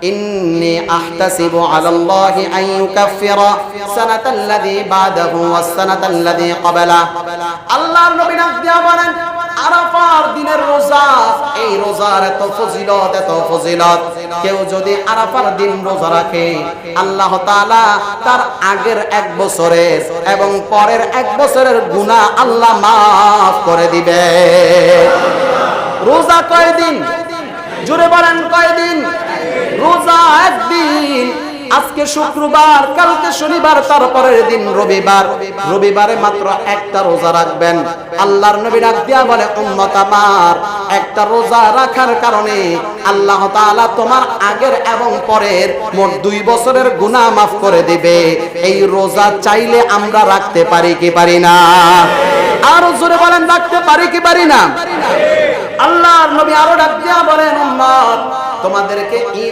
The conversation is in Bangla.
ইন্নী আহতাসিবু আলাল্লাহি আন ইউকাফিরা সানাতাল্লাযী বাদাহু ওয়াস সানাতাল্লাযী ক্বাবালা। আল্লাহর নবী ডাক দিয়া বলেন, আরাফার দিনের রোজা, এই রোজার এত ফজিলত, কেউ যদি আরাফার দিন রোজা রাখে আল্লাহ তাআলা তার আগের 1 বছরের এবং পরের 1 বছরের গুনাহ আল্লাহ মাফ করে দিবে। রোজা কয়দিন? জোরে বলেন কয়দিন? রোজা একদিন। আজকে শুক্রবার, কালকে শনিবার, তারপরের দিন রবিবার। রবিবারে মাত্র একটা রোজা রাখবেন। আল্লাহর নবী ডাক দিয়া বলে, উম্মত আমার, একটা রোজা রাখার কারণে আল্লাহ তাআলা তোমার আগের এবং পরের মোট 2 বছরের গুনাহ মাফ করে দিবে। এই রোজা চাইলে আমরা রাখতে পারি কি পারি না? আরো জোরে বলেন, রাখতে পারি কি পারি না? আল্লাহর নবী আরো ডাক দিয়া বলেন, উম্মত তোমাদেরকে